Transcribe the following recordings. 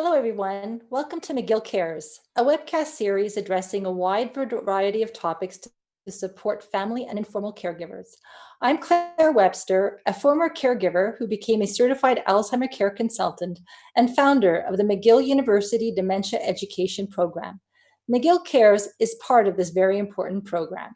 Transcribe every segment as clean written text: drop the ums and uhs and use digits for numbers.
Hello, everyone. Welcome to McGill Cares, a webcast series addressing a wide variety of topics to support family and informal caregivers. I'm Claire Webster, a former caregiver who became a certified Alzheimer care consultant and founder of the McGill University Dementia Education Program. McGill Cares is part of this very important program.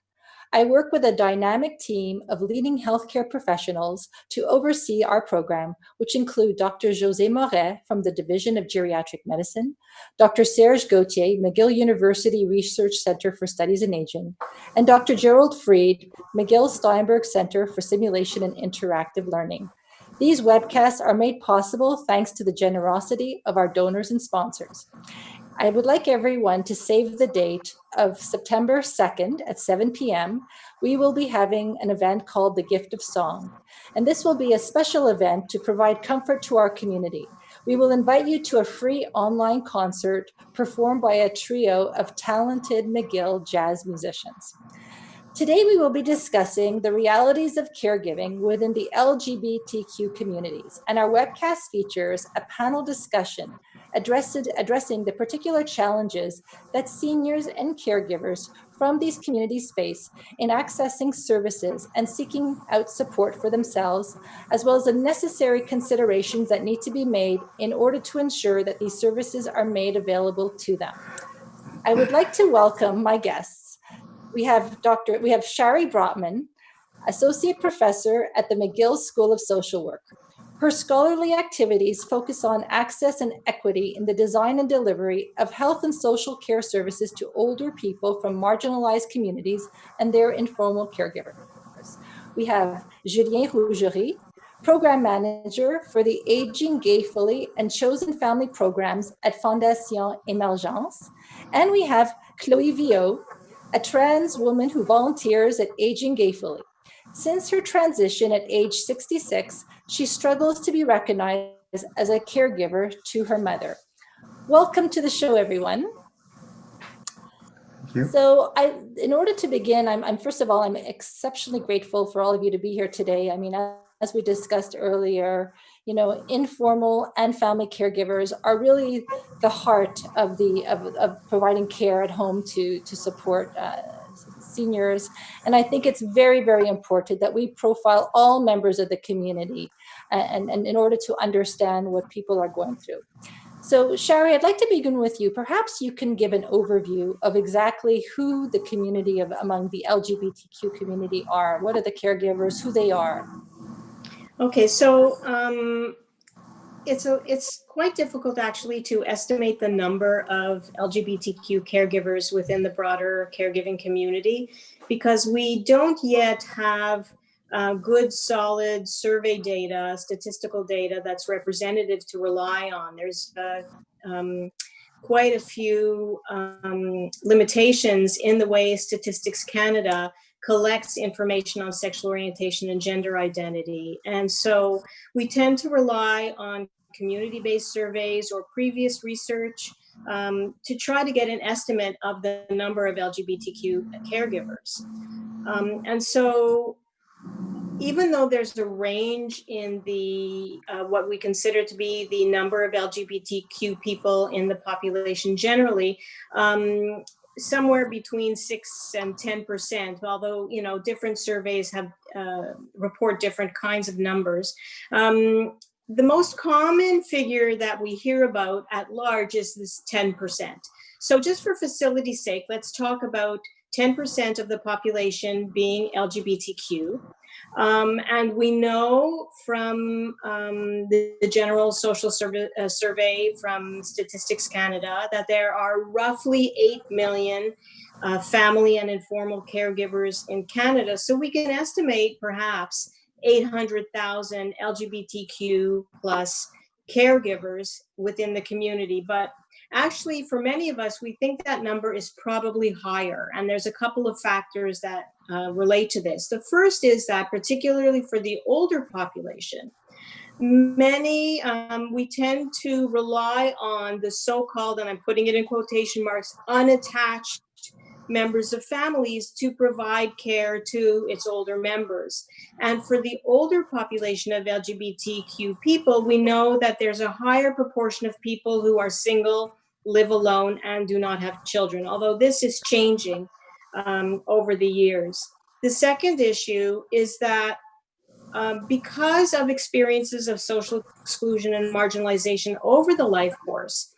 I work with a dynamic team of leading healthcare professionals to oversee our program, which include Dr. José Moret from the Division of Geriatric Medicine, Dr. Serge Gauthier, McGill University Research Center for Studies in Aging, and Dr. Gerald Fried, McGill Steinberg Center for Simulation and Interactive Learning. These webcasts are made possible thanks to the generosity of our donors and sponsors. I would like everyone to save the date of September 2nd at 7 p.m. We will be having an event called The Gift of Song, and this will be a special event to provide comfort to our community. We will invite you to a free online concert performed by a trio of talented McGill jazz musicians. Today, we will be discussing the realities of caregiving within the LGBTQ communities, and our webcast features a panel discussion addressing the particular challenges that seniors and caregivers from these communities face in accessing services and seeking out support for themselves, as well as the necessary considerations that need to be made in order to ensure that these services are made available to them. I would like to welcome my guests. We have Shari Brotman, Associate Professor at the McGill School of Social Work. Her scholarly activities focus on access and equity in the design and delivery of health and social care services to older people from marginalized communities and their informal caregivers. We have Julien Rougerie, Program Manager for the Aging Gayfully and Chosen Family Programs at Fondation Émergence. And we have Chloé Viau, a trans woman who volunteers at Aging Gayfully. Since her transition at age 66, she struggles to be recognized as a caregiver to her mother. Welcome to the show, everyone. Thank you. So in order to begin, I'm first of all, I'm exceptionally grateful for all of you to be here today. I mean, as we discussed earlier, you know, informal and family caregivers are really the heart of providing care at home to support seniors. And I think it's very, very important that we profile all members of the community and in order to understand what people are going through. So Shari, I'd like to begin with you. Perhaps you can give an overview of exactly who the community among the LGBTQ community are. What are the caregivers, who they are? Okay, so it's quite difficult actually to estimate the number of LGBTQ caregivers within the broader caregiving community because we don't yet have good, solid survey data, statistical data that's representative to rely on. There's quite a few limitations in the way Statistics Canada collects information on sexual orientation and gender identity. And so we tend to rely on community-based surveys or previous research to try to get an estimate of the number of LGBTQ caregivers. And so even though there's a range in the what we consider to be the number of LGBTQ people in the population generally, somewhere between 6 and 10%, although, you know, different surveys have report different kinds of numbers. The most common figure that we hear about at large is this 10%. So just for facility's sake, let's talk about 10% of the population being LGBTQ. And we know from the General Social Survey from Statistics Canada that there are roughly 8 million family and informal caregivers in Canada. So we can estimate perhaps 800,000 LGBTQ plus caregivers within the community. But actually, for many of us, we think that number is probably higher. And there's a couple of factors that relate to this. The first is that particularly for the older population, many, we tend to rely on the so-called, and I'm putting it in quotation marks, unattached members of families to provide care to its older members. And for the older population of LGBTQ people, we know that there's a higher proportion of people who are single, live alone, and do not have children, although this is changing over the years. The second issue is that because of experiences of social exclusion and marginalization over the life course,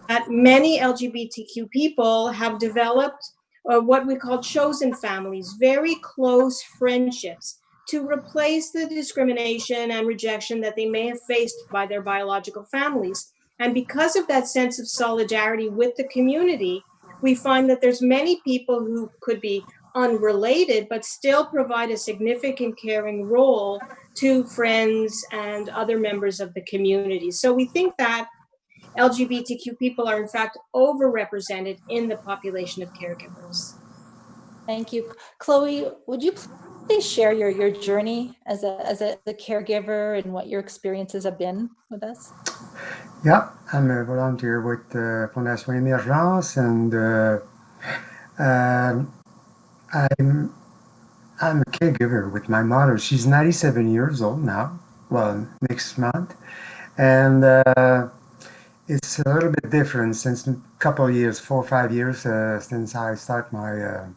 that many LGBTQ people have developed what we call chosen families, very close friendships, to replace the discrimination and rejection that they may have faced by their biological families. And because of that sense of solidarity with the community, we find that there's many people who could be unrelated, but still provide a significant caring role to friends and other members of the community. So we think that LGBTQ people are in fact overrepresented in the population of caregivers. Thank you. Chloé, would you please share your journey as a caregiver and what your experiences have been with us? Yeah, I'm a volunteer with Fondation Émergence, and I'm a caregiver with my mother. She's 97 years old now, well, next month, and it's a little bit different since a couple of years, 4 or 5 years since I start my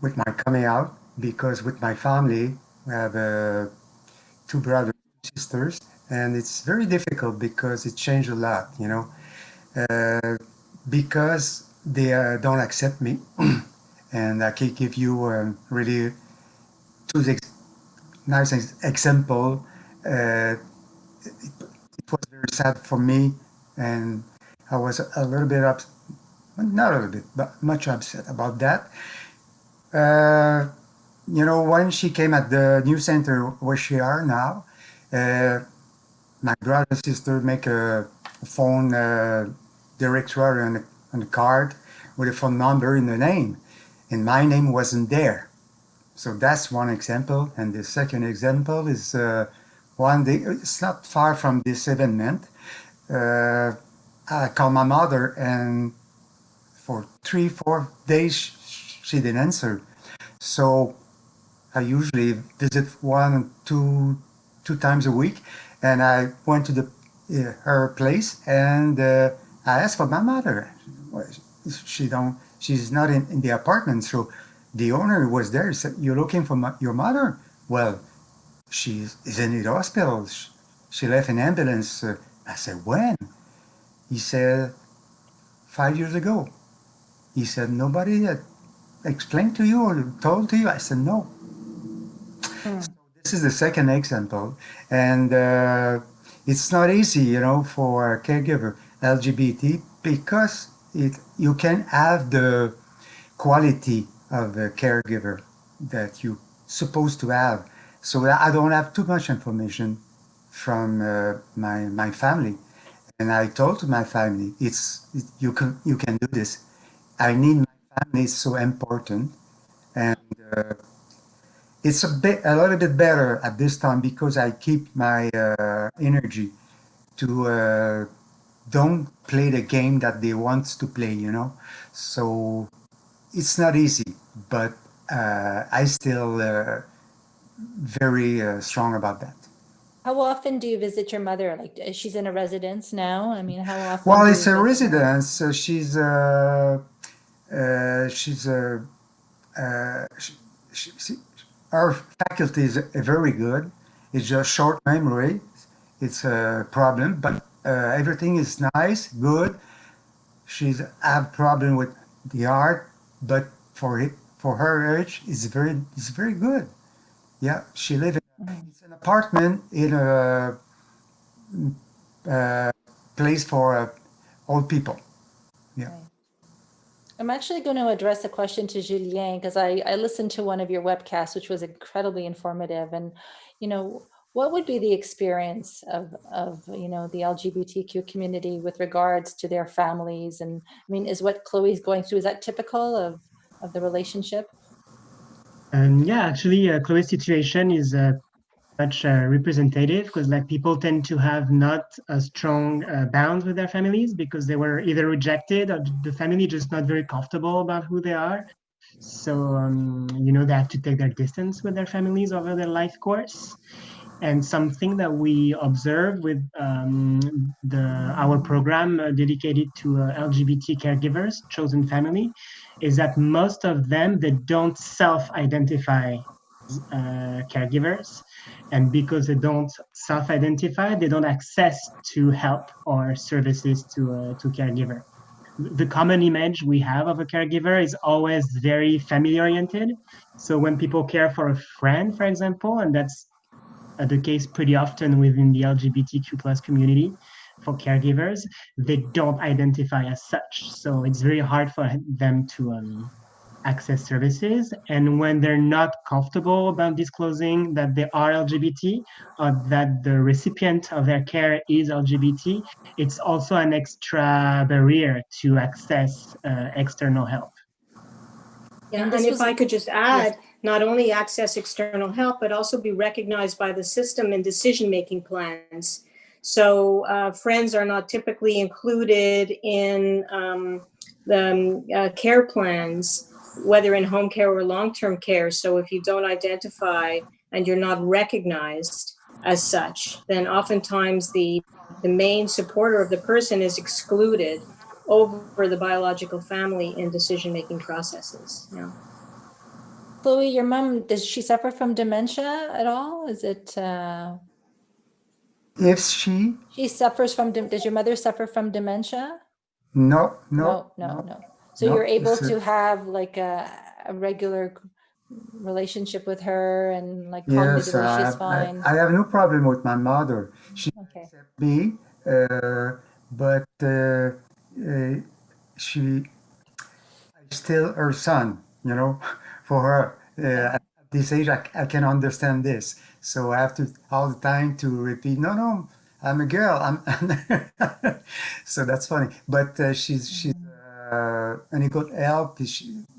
with my coming out, because with my family we have 2 brothers, 2 sisters, and it's very difficult because it changed a lot, you know, because they don't accept me. And I can give you really 2 nice example. It was very sad for me, and I was a little bit upset, not a little bit, but much upset about that. You know, when she came at the new center where she are now, my brother and sister make a phone directory on the card with a phone number in the name, and my name wasn't there. So that's one example. And the second example is one day, it's not far from this event. I called my mother, and for 3, 4 days she didn't answer. So I usually visit 1, 2 times a week, and I went to her place, and I asked for my mother. She's not in the apartment. So the owner was there. He said, "You're looking for your mother?" Well, she is in the hospital. She left an ambulance. I said, "When?" He said, 5 years ago. He said, "Nobody explained to you or told to you?" I said, "No." So this is the second example. And it's not easy, you know, for a caregiver LGBT, because you can have the quality of a caregiver that you're supposed to have. So I don't have too much information from my family, and I told to my family, you can do this. I need my family; it's so important, and it's a little bit better at this time because I keep my energy to don't play the game that they want to play, you know. So it's not easy, but I still very strong about that. How often do you visit your mother? Like, she's in a residence now. I mean, how often? Well, do it's you a visit her? residence. She's a our faculty is very good. It's just short memory. It's a problem, but everything is nice, good. She's have problem with the art, but for her age, it's very good. Yeah, she lives in it's an apartment in a place for old people. Yeah. Right. I'm actually going to address a question to Julien, because I listened to one of your webcasts, which was incredibly informative. And, you know, what would be the experience of you know, the LGBTQ community with regards to their families? And I mean, is what Chloe's going through, is that typical of the relationship? Yeah, actually, Chloe's situation is much representative, because like people tend to have not a strong bounds with their families because they were either rejected or the family just not very comfortable about who they are. So, they have to take their distance with their families over their life course. And something that we observe with our program dedicated to LGBT caregivers, chosen family, is that most of them, they don't self-identify as caregivers. And because they don't self-identify, they don't access to help or services to caregiver. The common image we have of a caregiver is always very family oriented. So when people care for a friend, for example, and that's the case pretty often within the LGBTQ plus community for caregivers, they don't identify as such. So it's very hard for them to access services. And when they're not comfortable about disclosing that they are LGBT or that the recipient of their care is LGBT, it's also an extra barrier to access external help. Yeah, And and this if was- I could just add, not only access external help, but also be recognized by the system in decision-making plans. So friends are not typically included in the care plans, whether in home care or long-term care. So if you don't identify and you're not recognized as such, then oftentimes the main supporter of the person is excluded over the biological family in decision-making processes. Yeah. Chloé, your mom, does she suffer from dementia at all? Is it, If she, she suffers from, does your mother suffer from dementia? no, No. So no, you're able it's, to have like a regular relationship with her and like yes, cognitively she's fine. I have no problem with my mother. She Okay. accepts me, but she still her son, for her. At this age, I can understand this. So I have to all the time to repeat, no, no, I'm a girl. So that's funny. But she's an equal help.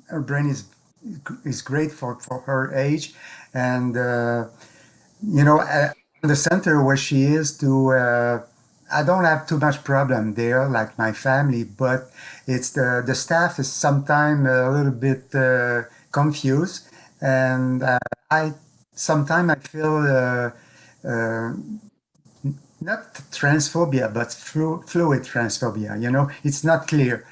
Her brain is great for her age, and at the center where she is to. I don't have too much problem there, like my family, but it's the staff is sometimes a little bit confused, and I sometimes I feel uh, not transphobia, but fluid transphobia. It's not clear,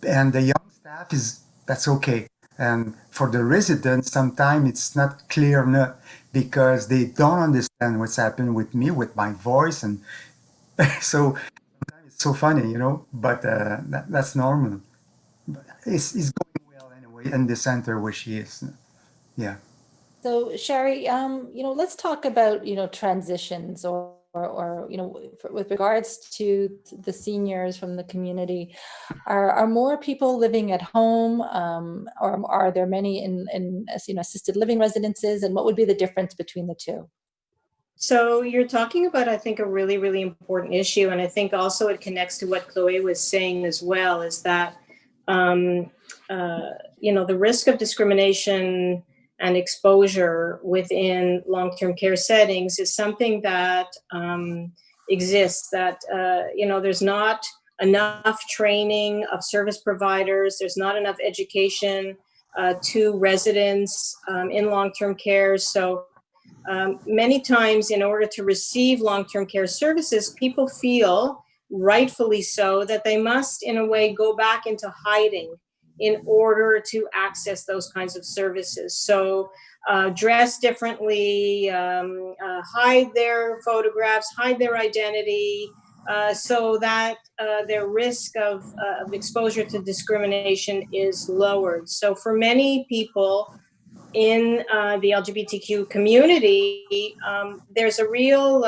and the young staff is that's okay. And for the residents, sometimes it's not clear enough because they don't understand what's happened with me, with my voice, and so it's so funny, but that's normal. But it's going well anyway in the center where she is. Yeah. So Shari, let's talk about, transitions or with regards to the seniors from the community. Are more people living at home, or are there many in assisted living residences, and what would be the difference between the two? So you're talking about, I think, a really, really important issue. And I think also it connects to what Chloé was saying as well, is that, the risk of discrimination and exposure within long-term care settings is something that exists, that, there's not enough training of service providers, there's not enough education to residents in long-term care. So many times, in order to receive long-term care services, people feel, rightfully so, that they must, in a way, go back into hiding in order to access those kinds of services. So dress differently, hide their photographs, hide their identity, so that their risk of exposure to discrimination is lowered. So for many people in the LGBTQ community, there's a real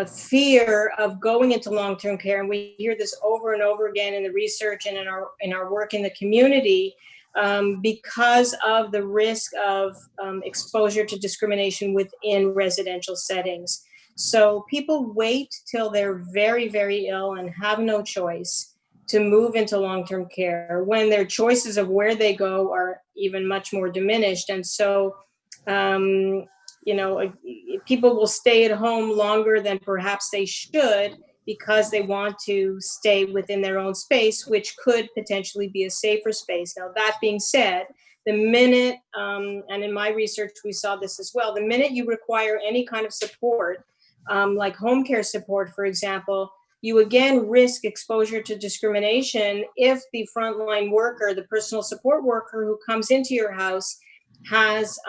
fear of going into long-term care, and we hear this over and over again in the research and in our work in the community, because of the risk of exposure to discrimination within residential settings. So people wait till they're very, very ill and have no choice to move into long-term care when their choices of where they go are even much more diminished. And so people will stay at home longer than perhaps they should because they want to stay within their own space, which could potentially be a safer space. Now, that being said, the minute, and in my research, we saw this as well, the minute you require any kind of support, like home care support, for example, you again risk exposure to discrimination if the frontline worker, the personal support worker who comes into your house has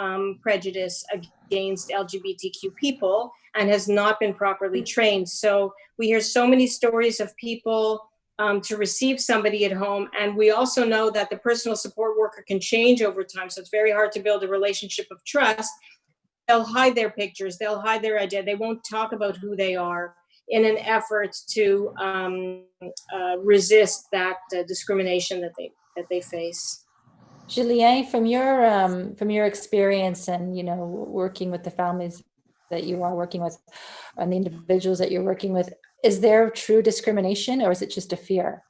prejudice against LGBTQ people and has not been properly trained. So we hear so many stories of people to receive somebody at home. And we also know that the personal support worker can change over time. So it's very hard to build a relationship of trust. They'll hide their pictures, they'll hide their identity, they won't talk about who they are in an effort to resist that discrimination that they face. Julien, from your experience and working with the families that you are working with and the individuals that you're working with, is there true discrimination or is it just a fear?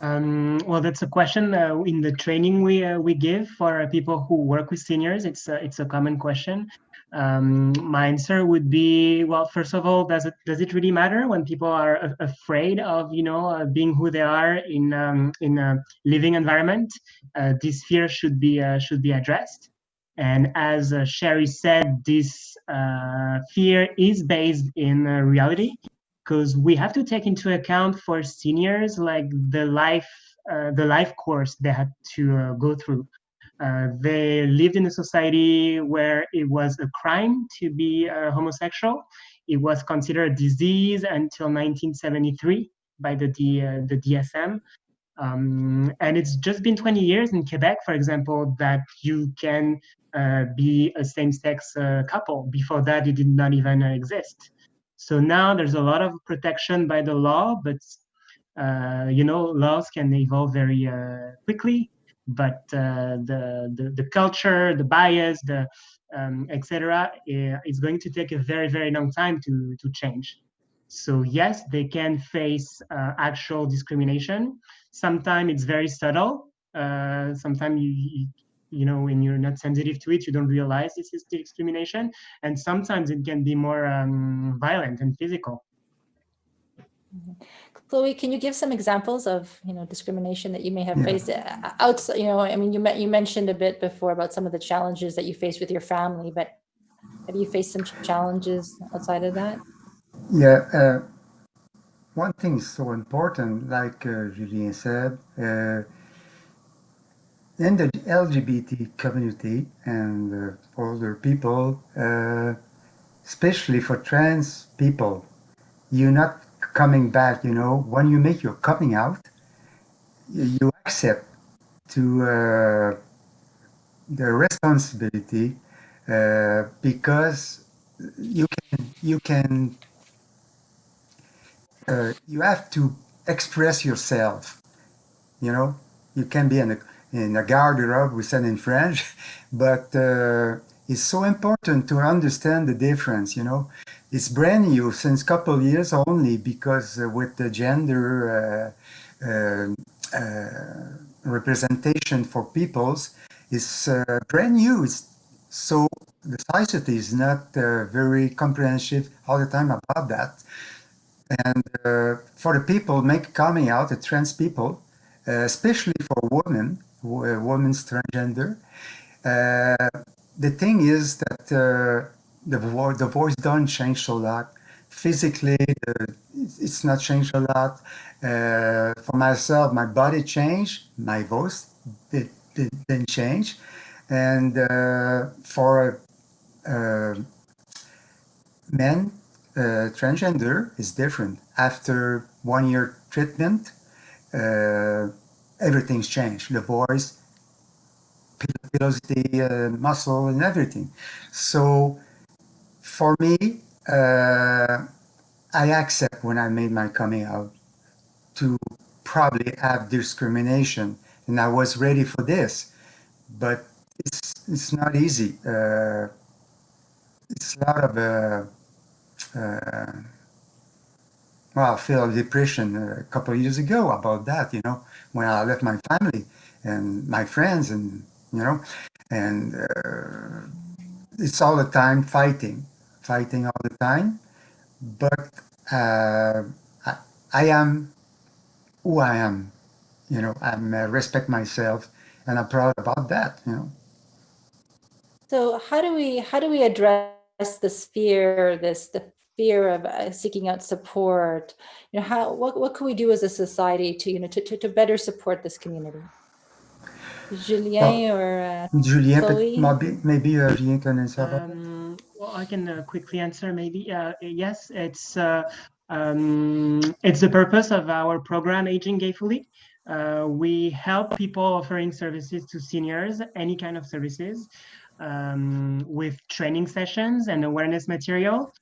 Well, that's a question in the training we give for people who work with seniors. It's a common question. My answer would be, well, first of all, does it really matter when people are afraid of being who they are in a living environment? This fear should be addressed. And as Shari said, this fear is based in reality, because we have to take into account for seniors like the life course they had to go through. They lived in a society where it was a crime to be homosexual. It was considered a disease until 1973 by the DSM. And it's just been 20 years in Quebec, for example, that you can be a same-sex couple. Before that, it did not even exist. So now there's a lot of protection by the law, but laws can evolve very quickly. But the culture, the bias, etc., is going to take a very, very long time to change. So yes, they can face actual discrimination. Sometimes it's very subtle. Sometimes when you're not sensitive to it, you don't realize this is discrimination. And sometimes it can be more violent and physical. Chloe, can you give some examples of discrimination that you may have faced outside? I mean, you mentioned a bit before about some of the challenges that you face with your family, but have you faced some challenges outside of that? Yeah, one thing is so important, like Julien said, in the LGBT community and older people, especially for trans people, you're not coming back, when you make your coming out, you accept to the responsibility because you have to express yourself. You can be in a garde-robe, we said in French, but it's so important to understand the difference. It's brand new since a couple of years only, because with the gender representation for peoples, it's brand new. So the society is not very comprehensive all the time about that. And for the people coming out, the trans people, especially for women, women's transgender, the thing is that the voice don't change a lot. Physically, it's not changed a lot. For myself, my body changed, my voice didn't change. And for men, transgender is different. After 1 year treatment, everything's changed. The voice, pilosity, muscle, and everything. So for me, I accept when I made my coming out to probably have discrimination, and I was ready for this. But it's not easy. It's a lot of well, I feel depression a couple of years ago about that, when I left my family and my friends, and and it's all the time fighting all the time. But I, I am who I am. I'm respect myself, and I'm proud about that. So how do we address this fear, the fear of seeking out support? What can we do as a society to to better support this community? Well, Julien or Julien, Chloe? maybe Julien can answer about that. Well, I can quickly answer maybe. Yes, it's the purpose of our program, Aging Gayfully. We help people offering services to seniors, any kind of services, with training sessions and awareness material.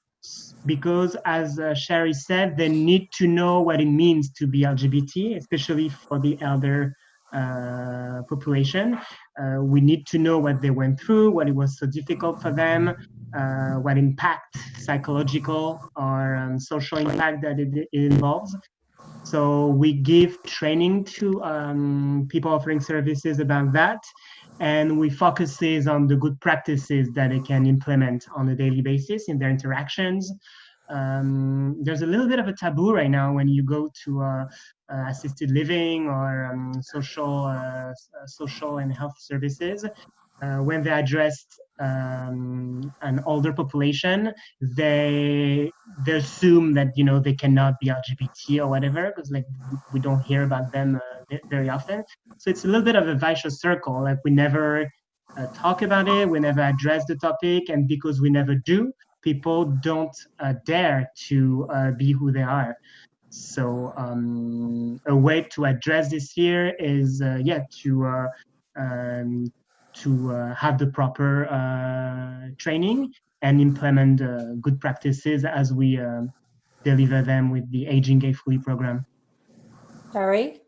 Because, as Shari said, they need to know what it means to be LGBT, especially for the elder population. We need to know what they went through, what it was so difficult for them, what impact, psychological or social impact that it involves. So we give training to people offering services about that, and we focuses on the good practices that they can implement on a daily basis in their interactions. There's a little bit of a taboo right now when you go to assisted living or social and health services. When they addressed an older population, they assume that they cannot be LGBT or whatever, because like we don't hear about them very often. So it's a little bit of a vicious circle. Like we never talk about it, we never address the topic, and because we never do, people don't dare to be who they are. So a way to address this fear is, um, to have the proper training and implement good practices as we deliver them with the Aging Gayfully program. Shari?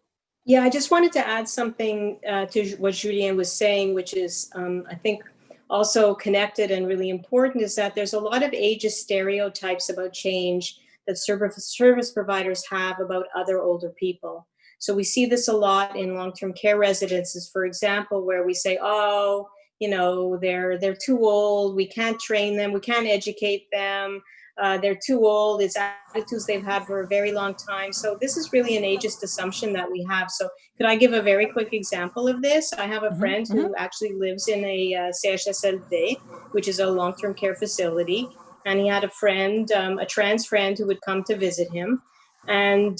Yeah, I just wanted to add something to what Julien was saying, which is, I think, also connected and really important, is that there's a lot of ageist stereotypes about change that service providers have about other older people. So we see this a lot in long-term care residences, for example, where we say, oh, they're too old, we can't train them, we can't educate them, they're too old, it's attitudes they've had for a very long time. So this is really an ageist assumption that we have. So could I give a very quick example of this? I have a friend who actually lives in a CHSLD, which is a long-term care facility. And he had a friend, a trans friend, who would come to visit him. And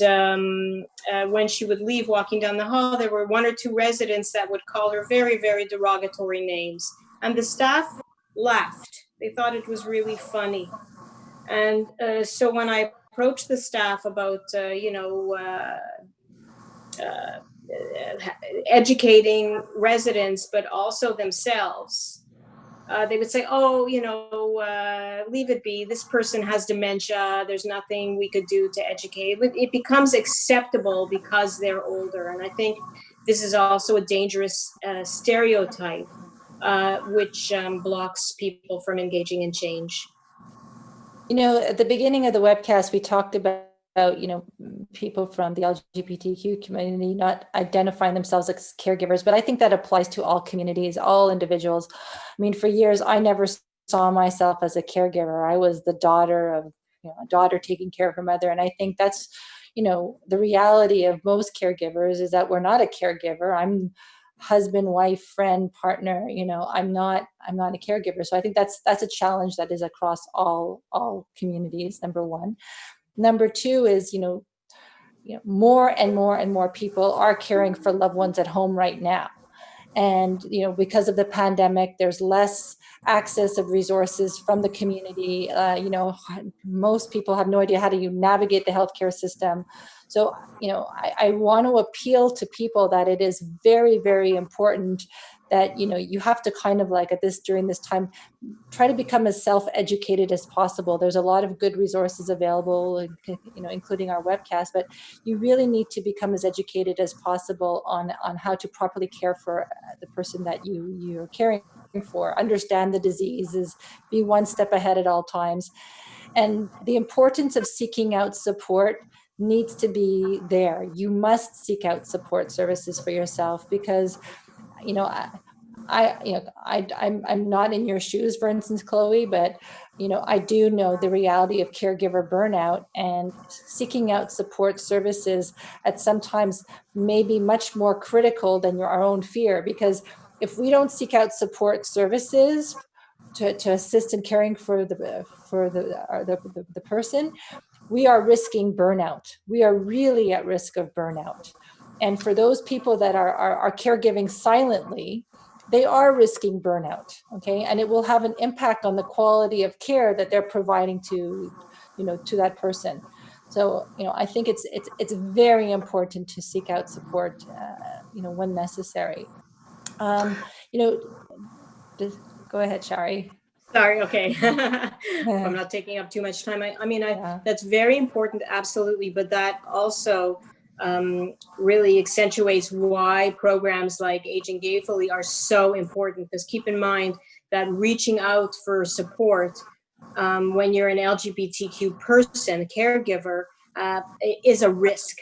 when she would leave walking down the hall, there were one or two residents that would call her very, very derogatory names. And the staff laughed. They thought it was really funny. And so when I approached the staff about, educating residents, but also themselves, they would say, oh, leave it be. This person has dementia. There's nothing we could do to educate. It becomes acceptable because they're older. And I think this is also a dangerous stereotype, which blocks people from engaging in change. At the beginning of the webcast, we talked about people from the LGBTQ community not identifying themselves as caregivers, but I think that applies to all communities, all individuals. I mean, for years, I never saw myself as a caregiver. I was the daughter of a daughter taking care of her mother, and I think that's the reality of most caregivers is that we're not a caregiver. I'm husband, wife, friend, partner. I'm not a caregiver. So I think that's a challenge that is across all communities. Number one. Number two is more and more and more people are caring for loved ones at home right now. And because of the pandemic, there's less access of resources from the community. Most people have no idea how to navigate the healthcare system. So I want to appeal to people that it is very, very important that you have to kind of like during this time try to become as self-educated as possible. There's a lot of good resources available, including our webcast, but you really need to become as educated as possible on how to properly care for the person that you're caring for, understand the diseases, be one step ahead at all times. And the importance of seeking out support needs to be there. You must seek out support services for yourself because, I'm not in your shoes, for instance, Chloe, but I do know the reality of caregiver burnout, and seeking out support services at sometimes may be much more critical than our own fear, because if we don't seek out support services to assist in caring for the person, we are risking burnout. We are really at risk of burnout. And for those people that are caregiving silently, they are risking burnout, okay? And it will have an impact on the quality of care that they're providing to that person. So, I think it's very important to seek out support, when necessary. Go ahead, Shari. Sorry, okay. I'm not taking up too much time. Yeah. That's very important, absolutely. But that also really accentuates why programs like Aging Gayfully are so important. Because keep in mind that reaching out for support when you're an LGBTQ person, a caregiver, is a risk.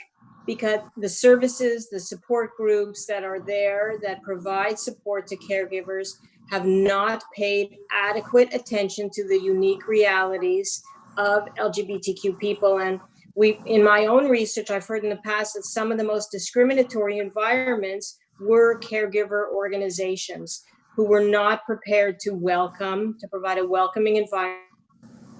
Because the services, the support groups that are there that provide support to caregivers have not paid adequate attention to the unique realities of LGBTQ people. And in my own research, I've heard in the past that some of the most discriminatory environments were caregiver organizations who were not prepared to provide a welcoming environment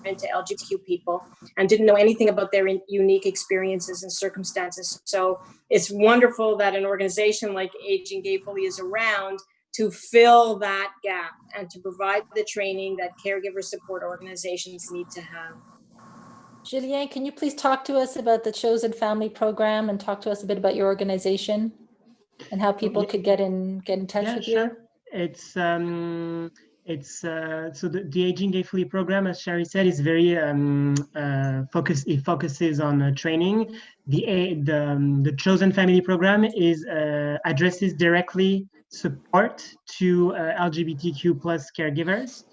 to LGBTQ people, and didn't know anything about their unique experiences and circumstances. So it's wonderful that an organization like Aging Gayfully is around to fill that gap and to provide the training that caregiver support organizations need to have. Julien, can you please talk to us about the Chosen Family Program and talk to us a bit about your organization and how people could get in touch with sure. you? So the Aging Gayfully program, as Shari said, is very focused. It focuses on training. The Chosen Family program addresses directly support to LGBTQ plus caregivers.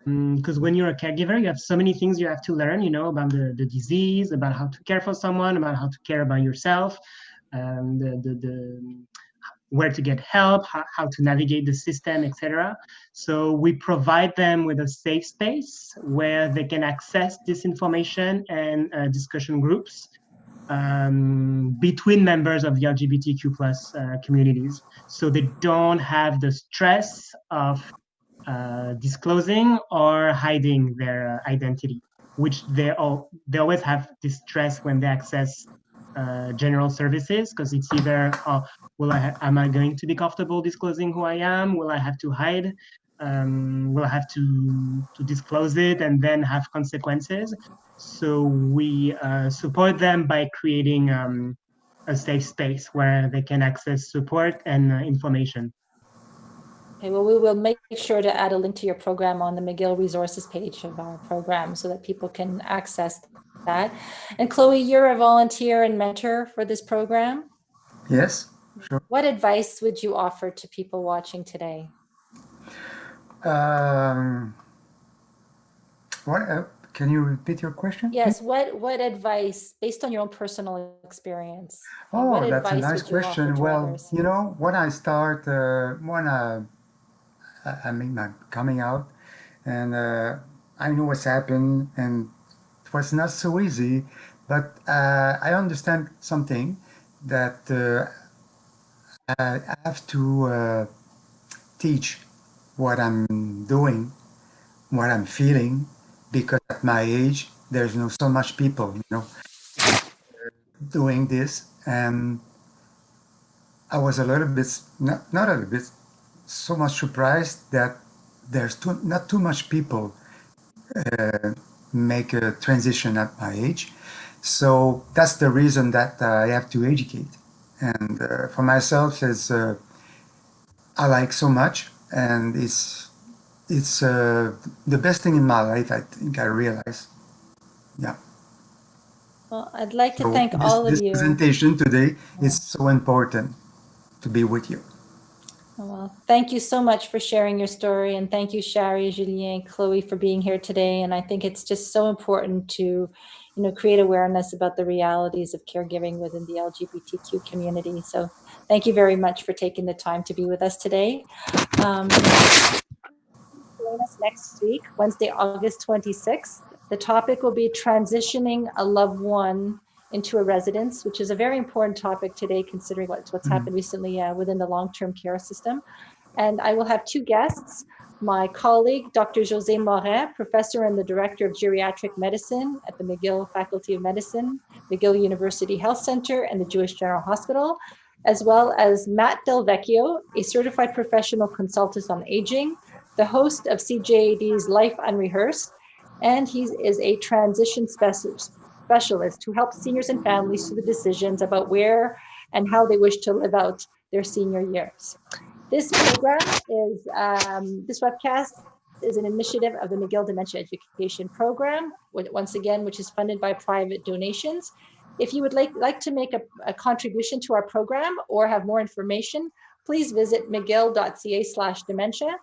Because when you're a caregiver, you have so many things you have to learn, about the disease, about how to care for someone, about how to care about yourself, where to get help, how to navigate the system, etc. So we provide them with a safe space where they can access this information and discussion groups between members of the LGBTQ plus communities. So they don't have the stress of disclosing or hiding their identity, which they always have this stress when they access general services, because it's either am I going to be comfortable disclosing who I am? Will I have to hide? Will I have to disclose it and then have consequences? So we support them by creating a safe space where they can access support and information. Okay, well, we will make sure to add a link to your program on the McGill resources page of our program so that people can access that. And Chloe, you're a volunteer and mentor for this program. Yes, sure. What advice would you offer to people watching today? Can you repeat your question? Yes, what advice, based on your own personal experience? Oh, that's a nice question. Well, when I start, when I make my coming out, and I know what's happened, and it was not so easy, but I understand something that I have to teach what I'm doing, what I'm feeling, because at my age, there's no so much people, doing this, and I was a little bit, not a little bit, so much surprised that there's not too much people make a transition at my age. So that's the reason that I have to educate. And for myself, I like so much, and it's the best thing in my life. I think I realize. Yeah. Well, I'd like to thank all of you. This presentation today is so important to be with you. Well, thank you so much for sharing your story, and thank you, Shari, Julien, Chloe, for being here today. And I think it's just so important to, create awareness about the realities of caregiving within the LGBTQ community. So thank you very much for taking the time to be with us today. Join us next week, Wednesday, August 26th. The topic will be transitioning a loved one into a residence, which is a very important topic today, considering what's happened recently within the long-term care system. And I will have two guests, my colleague, Dr. José Moret, professor and the director of geriatric medicine at the McGill Faculty of Medicine, McGill University Health Center, and the Jewish General Hospital, as well as Matt Del Vecchio, a certified professional consultant on aging, the host of CJAD's Life Unrehearsed, and he is a transition specialist who helps seniors and families through the decisions about where and how they wish to live out their senior years. This program is, this webcast is an initiative of the McGill Dementia Education Program, once again, which is funded by private donations. If you would like to make a contribution to our program or have more information, please visit mcgill.ca/dementia.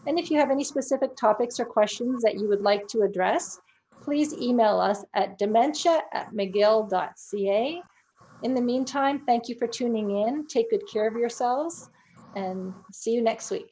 And if you have any specific topics or questions that you would like to address, please email us at dementia@mcgill.ca. In the meantime, thank you for tuning in. Take good care of yourselves and see you next week.